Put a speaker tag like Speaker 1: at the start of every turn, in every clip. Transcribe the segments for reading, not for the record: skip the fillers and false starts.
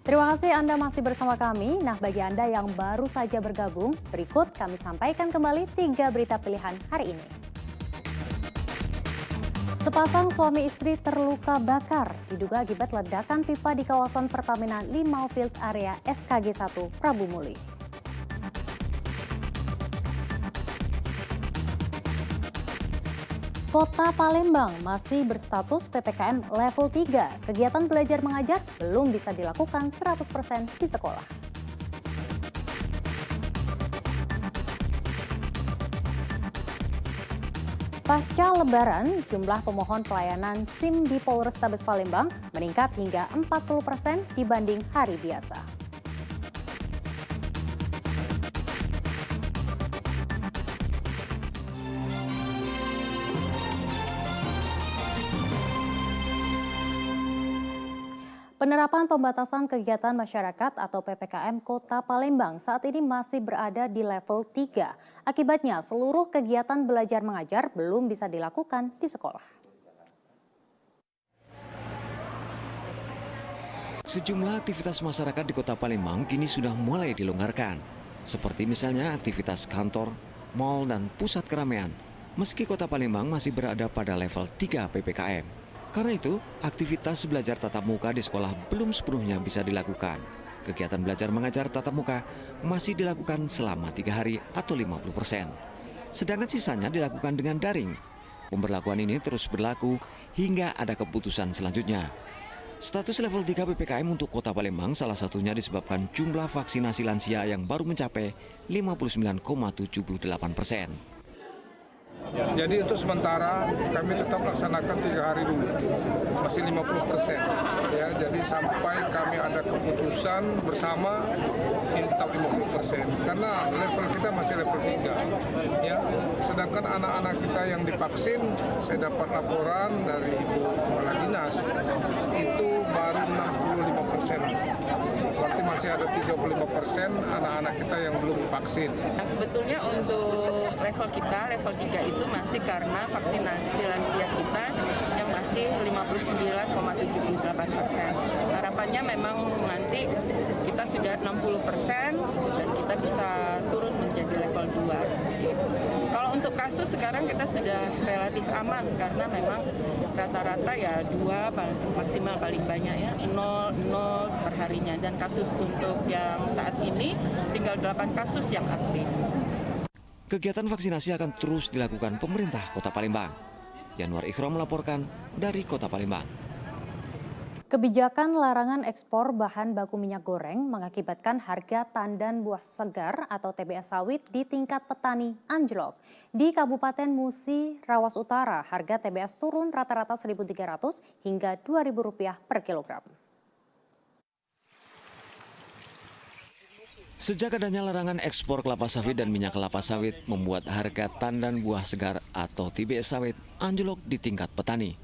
Speaker 1: Terima kasih Anda masih bersama kami. Nah, bagi Anda yang baru saja bergabung, berikut kami sampaikan kembali 3 berita pilihan hari ini. Sepasang suami istri terluka bakar, diduga akibat ledakan pipa di kawasan Pertamina Limau Field Area SKG 1 Prabu Muli. Kota Palembang masih berstatus PPKM level 3. Kegiatan belajar mengajar belum bisa dilakukan 100% di sekolah. Pasca Lebaran, jumlah pemohon pelayanan SIM di Polrestabes Palembang meningkat hingga 40% dibanding hari biasa. Penerapan pembatasan kegiatan masyarakat atau PPKM Kota Palembang saat ini masih berada di level 3. Akibatnya seluruh kegiatan belajar mengajar belum bisa dilakukan di sekolah.
Speaker 2: Sejumlah aktivitas masyarakat di Kota Palembang kini sudah mulai dilonggarkan. Seperti misalnya aktivitas kantor, mal, dan pusat keramaian. Meski Kota Palembang masih berada pada level 3 PPKM. Karena itu, aktivitas belajar tatap muka di sekolah belum sepenuhnya bisa dilakukan. Kegiatan belajar mengajar tatap muka masih dilakukan selama 3 hari atau 50%. Sedangkan sisanya dilakukan dengan daring. Pemberlakuan ini terus berlaku hingga ada keputusan selanjutnya. Status level 3 PPKM untuk Kota Palembang salah satunya disebabkan jumlah vaksinasi lansia yang baru mencapai 59,78%.
Speaker 3: Jadi untuk sementara kami tetap laksanakan 3 hari dulu, masih 50%. Ya, jadi sampai kami ada keputusan bersama ini tetap 50%. Karena level kita masih level 3. Ya, sedangkan anak-anak kita yang divaksin, saya dapat laporan dari Ibu Kepala Dinas, itu baru 65%. Berarti masih ada 35% anak-anak kita yang belum divaksin.
Speaker 4: Nah, sebetulnya untuk level kita, level 3 itu masih karena vaksinasi lansia kita yang masih 59,78%. Harapannya memang nanti kita sudah 60% dan kita bisa turun menjadi level 2 seperti itu. Kalau untuk kasus sekarang kita sudah relatif aman karena memang rata-rata ya 2 maksimal paling banyak ya 0 perharinya, dan kasus untuk yang saat ini tinggal 8 kasus yang aktif.
Speaker 2: Kegiatan vaksinasi akan terus dilakukan pemerintah Kota Palembang. Yanuar Ikhram melaporkan dari Kota Palembang.
Speaker 1: Kebijakan larangan ekspor bahan baku minyak goreng mengakibatkan harga tandan buah segar atau TBS sawit di tingkat petani anjlok. Di Kabupaten Musi, Rawas Utara, harga TBS turun rata-rata Rp1.300 hingga Rp2.000 per kilogram.
Speaker 2: Sejak adanya larangan ekspor kelapa sawit dan minyak kelapa sawit membuat harga tandan buah segar atau TBS sawit anjlok di tingkat petani.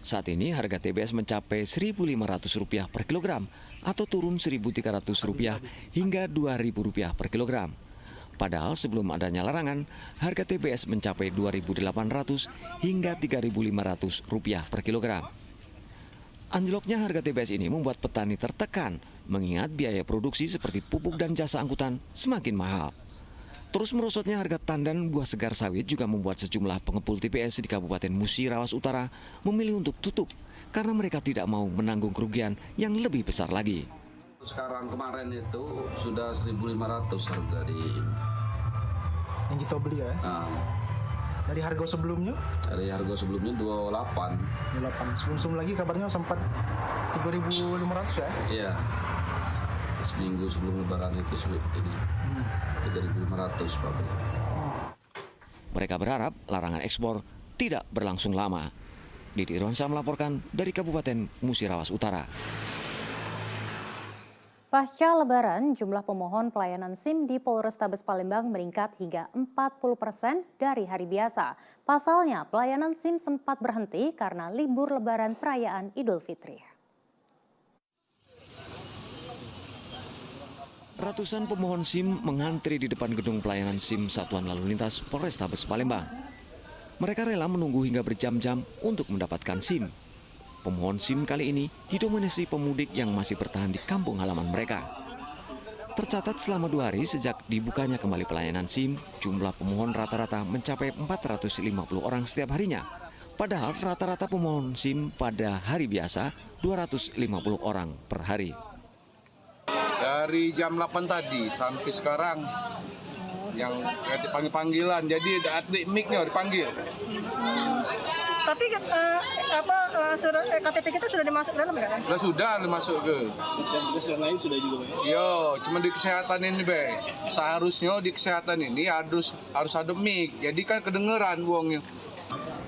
Speaker 2: Saat ini harga TBS mencapai Rp1.500 per kilogram atau turun Rp1.300 hingga Rp2.000 per kilogram. Padahal sebelum adanya larangan, harga TBS mencapai Rp2.800 hingga Rp3.500 per kilogram. Anjloknya harga TBS ini membuat petani tertekan mengingat biaya produksi seperti pupuk dan jasa angkutan semakin mahal. Terus merosotnya harga tandan buah segar sawit juga membuat sejumlah pengepul TBS di Kabupaten Musi Rawas Utara memilih untuk tutup karena mereka tidak mau menanggung kerugian yang lebih besar lagi.
Speaker 5: Sekarang kemarin itu sudah 1.500 harga di
Speaker 6: yang kita beli ya.
Speaker 5: Nah,
Speaker 6: Dari harga sebelumnya?
Speaker 5: dari harga sebelumnya 28.
Speaker 6: 28. Sebelum lagi kabarnya sempat 3.500 ya?
Speaker 5: Iya. Seminggu sebelum lebaran itu ini 3.500 Pak.
Speaker 2: Mereka berharap larangan ekspor tidak berlangsung lama. Didi Irwansyah melaporkan dari Kabupaten Musi Rawas Utara.
Speaker 1: Pasca Lebaran, jumlah pemohon pelayanan SIM di Polrestabes Palembang meningkat hingga 40% dari hari biasa. Pasalnya, pelayanan SIM sempat berhenti karena libur Lebaran perayaan Idul Fitri.
Speaker 2: Ratusan pemohon SIM mengantri di depan gedung pelayanan SIM Satuan Lalu Lintas Polrestabes Palembang. Mereka rela menunggu hingga berjam-jam untuk mendapatkan SIM. Pemohon SIM kali ini didominasi pemudik yang masih bertahan di kampung halaman mereka. Tercatat selama 2 hari sejak dibukanya kembali pelayanan SIM, jumlah pemohon rata-rata mencapai 450 orang setiap harinya. Padahal rata-rata pemohon SIM pada hari biasa 250 orang per hari.
Speaker 3: Dari jam 8 tadi sampai sekarang yang dipanggil-panggilan, jadi ada atlet mic-nya dipanggil.
Speaker 7: Tapi KTP kita sudah dimasuk dalam ya?
Speaker 3: Sudah dimasuk ke.
Speaker 8: Kesehatan lain sudah juga Pak?
Speaker 3: Yo, cuma di kesehatan ini be. Seharusnya di kesehatan ini harus ada mic. Jadi kan kedengeran buangnya.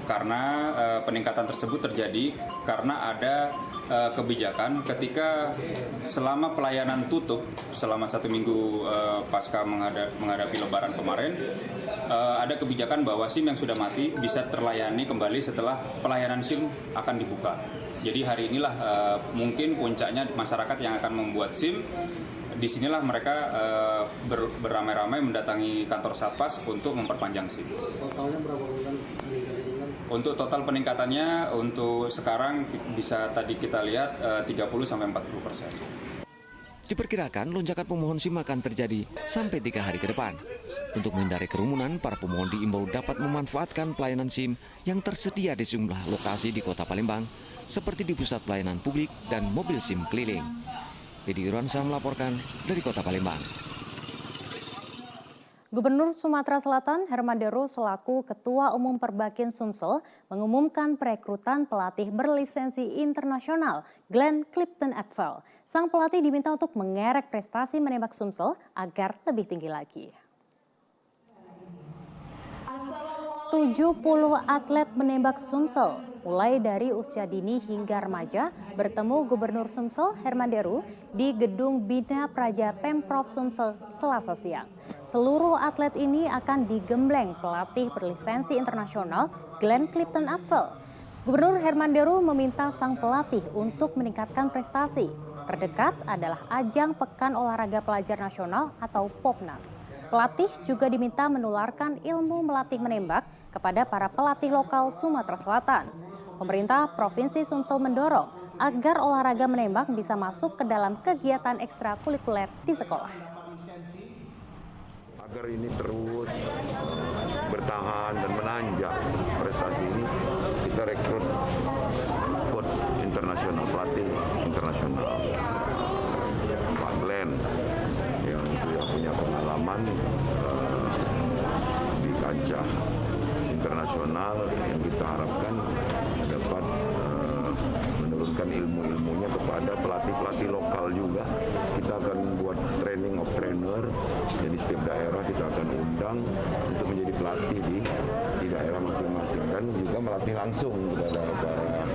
Speaker 9: Karena peningkatan tersebut terjadi karena ada kebijakan ketika selama pelayanan tutup selama 1 minggu pasca menghadapi Lebaran kemarin, ada kebijakan bahwa SIM yang sudah mati bisa terlayani kembali setelah pelayanan SIM akan dibuka. Jadi hari inilah mungkin puncaknya masyarakat yang akan membuat SIM. Disinilah mereka beramai-ramai mendatangi kantor Satpas untuk memperpanjang SIM.
Speaker 8: Totalnya berapa bulan?
Speaker 9: Untuk total peningkatannya untuk sekarang bisa tadi kita lihat 30-40%.
Speaker 2: Diperkirakan lonjakan pemohon SIM akan terjadi sampai 3 hari ke depan. Untuk menghindari kerumunan, para pemohon diimbau dapat memanfaatkan pelayanan SIM yang tersedia di sejumlah lokasi di Kota Palembang, seperti di pusat pelayanan publik dan mobil SIM keliling. Dedi Irwansyah melaporkan dari Kota Palembang.
Speaker 1: Gubernur Sumatera Selatan Herman Deru selaku Ketua Umum Perbakin Sumsel mengumumkan perekrutan pelatih berlisensi internasional Glenn Clifton Apfel. Sang pelatih diminta untuk mengerek prestasi menembak Sumsel agar lebih tinggi lagi. 70 atlet menembak Sumsel, mulai dari usia dini hingga remaja, bertemu Gubernur Sumsel Herman Deru di Gedung Bina Praja Pemprov Sumsel Selasa siang. Seluruh atlet ini akan digembleng pelatih berlisensi internasional Glenn Clifton Apfel. Gubernur Herman Deru meminta sang pelatih untuk meningkatkan prestasi. Terdekat adalah ajang Pekan Olahraga Pelajar Nasional atau POPNAS. Pelatih juga diminta menularkan ilmu melatih menembak kepada para pelatih lokal Sumatera Selatan. Pemerintah Provinsi Sumsel mendorong agar olahraga menembak bisa masuk ke dalam kegiatan ekstrakurikuler di sekolah.
Speaker 10: Agar ini terus bertahan dan menanjak prestasi ini, kita rekrut coach internasional, pelatih internasional. Pak Glenn yang sudah punya pengalaman di kancah internasional yang kita harapkan dapat menurunkan ilmu-ilmunya kepada pelatih-pelatih lokal juga. Kita akan buat training of trainer, jadi setiap daerah kita akan undang untuk menjadi pelatih di daerah masing-masing dan juga melatih langsung kepada para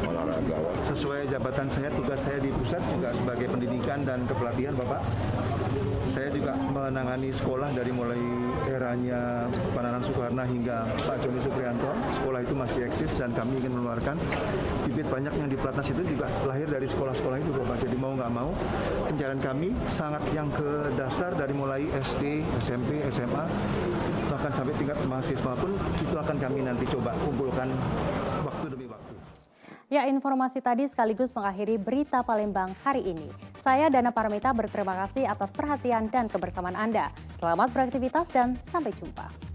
Speaker 10: olahragawan.
Speaker 6: Sesuai jabatan saya, tugas saya di pusat juga sebagai pendidikan dan kepelatihan Bapak. Saya juga menangani sekolah dari mulai eranya Pak Nanan Soekarno hingga Pak Joni Supriyanto. Sekolah itu masih eksis dan kami ingin mengeluarkan bibit banyak yang di pelatnas itu juga lahir dari sekolah-sekolah itu Bapak. Jadi mau nggak mau pencarian kami sangat yang ke dasar dari mulai SD, SMP, SMA, bahkan sampai tingkat mahasiswa pun itu akan kami nanti coba kumpulkan waktu demi waktu.
Speaker 1: Ya, informasi tadi sekaligus mengakhiri berita Palembang hari ini. Saya Dana Paramita berterima kasih atas perhatian dan kebersamaan Anda. Selamat beraktivitas dan sampai jumpa.